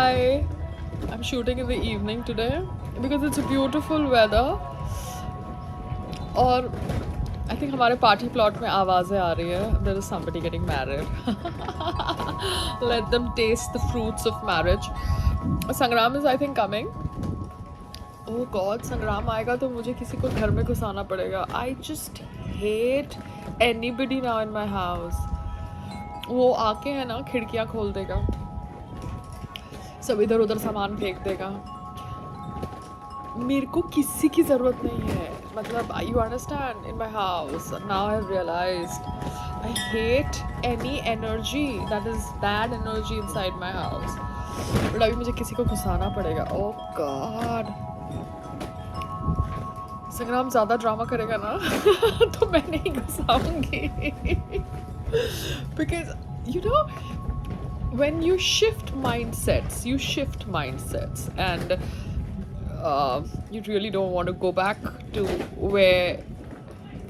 I'm shooting in the evening today because it's beautiful weather. और I think हमारे party plot में आवाज़ें आ रही है. There is somebody getting married. Let them taste the fruits of marriage. संग्राम is I think coming. Oh God, संग्राम आएगा तो मुझे किसी को घर में घुसाना पड़ेगा. I just hate anybody now in my house. वो आके है ना खिड़कियाँ खोल देगा, सब इधर उधर सामान फेंक देगा. मेरे को किसी की ज़रूरत नहीं है. मतलब you understand, in my house now I have realized I hate any energy that is bad energy inside my house. But अभी मुझे किसी को घुसाना पड़ेगा. Oh God. संग्राम ज़्यादा ड्रामा करेगा ना तो मैं नहीं घुसाऊंगी. Because you know, when you shift mindsets and you really don't want to go back to where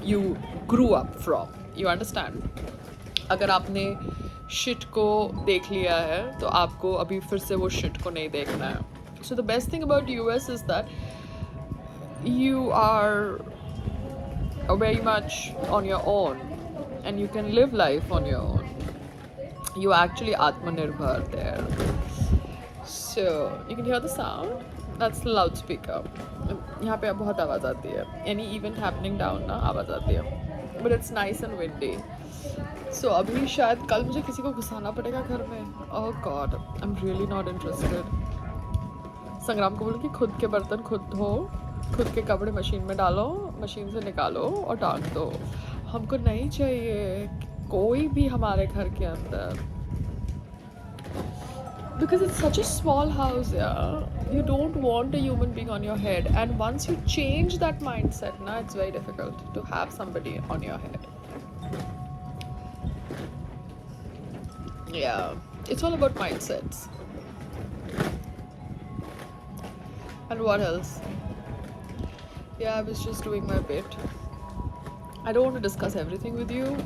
you grew up from. You understand? अगर आपने shit को देख लिया है तो आपको अभी फिर से वो shit को नहीं देखना है. So the best thing about US is that you are very much on your own and you can live life on your own. You actually Atmanirbhar there. So you can hear the sound. That's the loudspeaker. यहाँ पे बहुत आवाज़ आती है. Any event happening down ना आवाज़ आती है. But it's nice and windy. So अभी शायद कल मुझे किसी को घुसाना पड़ेगा घर में. Oh God, I'm really not interested. संग्राम को बोलो कि खुद के बर्तन खुद धो, खुद के कपड़े मशीन में डालो, मशीन से निकालो और टांग दो. हमको नहीं चाहिए कोई भी हमारे घर के अंदर. Because it's such a small house, yeah. You don't want a human being on your head. And once you change that mindset, na, it's very difficult to have somebody on your head. Yeah, it's all about mindsets. And what else? Yeah, I was just doing my bit. I don't want to discuss everything with you.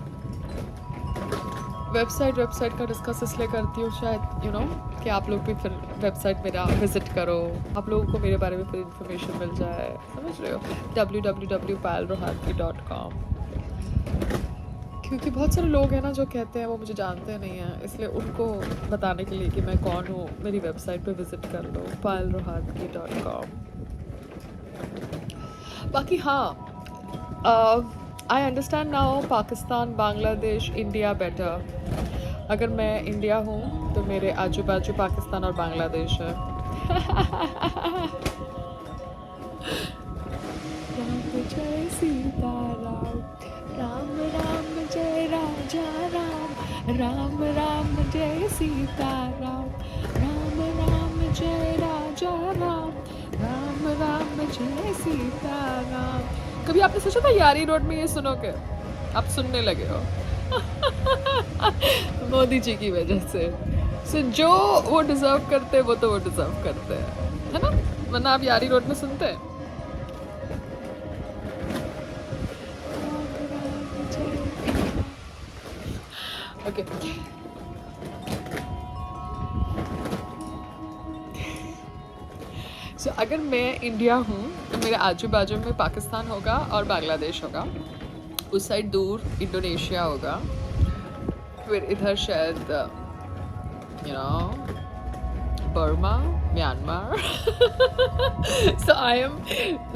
Website का discuss इसलिए करती हूँ शायद you know कि आप लोग भी फिर वेबसाइट मेरा विजिट करो, आप लोगों को मेरे बारे में फिर इन्फॉर्मेशन मिल जाए. समझ रहे हो? www.payalrohatgi.com. क्योंकि बहुत सारे लोग हैं ना जो कहते हैं वो मुझे जानते नहीं हैं, इसलिए उनको बताने के लिए कि मैं कौन हूँ मेरी वेबसाइट पे विजिट कर लो payalrohatgi.com. बाकी हाँ, I understand now Pakistan, Bangladesh, India better. अगर मैं इंडिया हूँ तो मेरे आजू बाजू पाकिस्तान और बांग्लादेश है. राम जय सीताराम, राम राम जय राजा राम, राम राम जय सीताराम, राम राम जय राजा राम, राम राम जय सीताराम. कभी आपने सोचा था यारी रोड में ये सुनोगे? आप सुनने लगे हो. मोदी जी की वजह से. So, जो वो डिजर्व करते हैं वो तो वो डिजर्व करते हैं, है ना? वरना आप यारी रोड में सुनते हैं. ओके. So, अगर मैं इंडिया हूँ तो मेरे आजू बाजू में पाकिस्तान होगा और बांग्लादेश होगा. उस साइड दूर इंडोनेशिया होगा. फिर इधर शायद you know Burma, Myanmar. So I am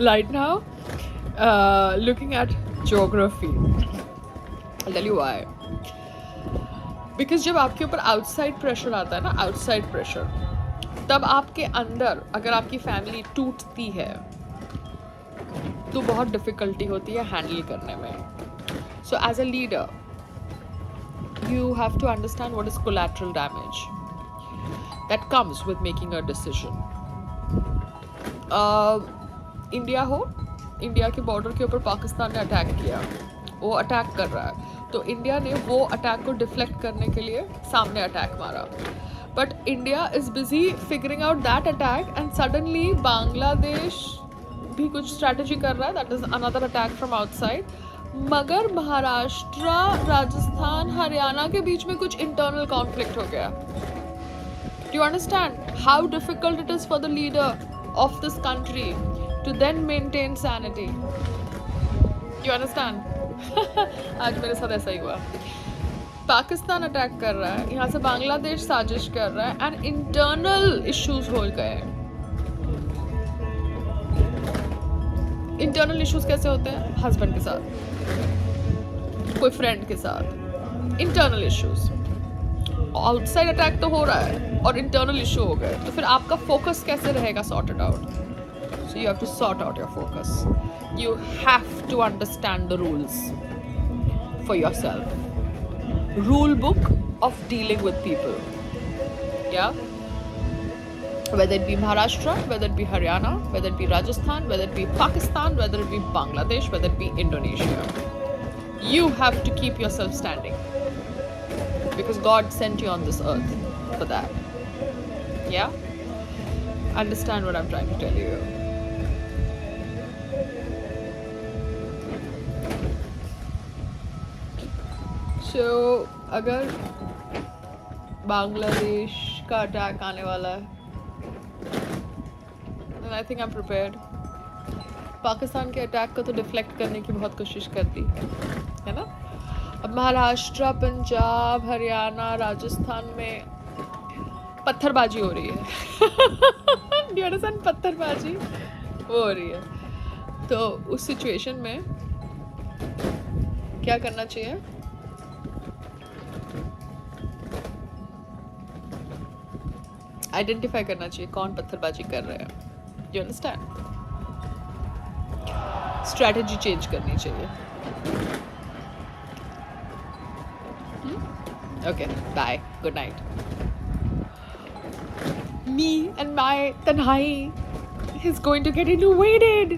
right now looking at geography. I'll tell you why. Because जब आपके ऊपर आउटसाइड प्रेशर आता है ना, आउटसाइड प्रेशर, तब आपके अंदर अगर आपकी फैमिली टूटती है तो बहुत डिफ़िकल्टी होती है हैंडल करने में. So as a leader you have to understand what is collateral damage that comes with making a decision. India हो, इंडिया के बॉर्डर के ऊपर पाकिस्तान ने अटैक किया, वो अटैक कर रहा है तो इंडिया ने वो अटैक को डिफ्लेक्ट करने के लिए सामने अटैक मारा. But India is busy figuring out that attack and suddenly Bangladesh भी कुछ strategy कर रहा है, that is another attack from outside. मगर महाराष्ट्र, राजस्थान, हरियाणा के बीच में कुछ internal conflict हो गया. Do you understand how difficult it is for the leader of this country to then maintain sanity? You understand? आज मेरे साथ ऐसा ही हुआ. पाकिस्तान अटैक कर रहा है, यहाँ से बांग्लादेश साजिश कर रहा है, एंड इंटरनल इश्यूज हो गए. इंटरनल इश्यूज कैसे होते हैं? हस्बैंड के साथ, कोई फ्रेंड के साथ, इंटरनल इश्यूज. आउटसाइड अटैक तो हो रहा है और इंटरनल इशू हो गए, तो फिर आपका फोकस कैसे रहेगा sorted out? So you have to sort out your focus. You have to understand the rules for yourself. Rule book of dealing with people. Yeah? Whether it be Maharashtra, whether it be Haryana, whether it be Rajasthan, whether it be Pakistan, whether it be Bangladesh, whether it be Indonesia. You have to keep yourself standing. Because God sent you on this earth for that. Yeah? Understand what I'm trying to tell you. So, अगर बांग्लादेश का attack आने वाला है, then I think I'm prepared. Pakistan के attack को तो deflect करने की बहुत कोशिश करती है ना. अब महाराष्ट्र, पंजाब, हरियाणा, राजस्थान में पत्थरबाजी हो रही है. Do you understand? पत्थरबाजी वो हो रही है. तो उस सिचुएशन में क्या करना चाहिए? आइडेंटिफाई करना चाहिए कौन पत्थरबाजी कर रहे हैं. You understand? स्ट्रैटेजी चेंज करनी चाहिए. Okay, bye, good night. Me and my Tanhai is going to get invaded.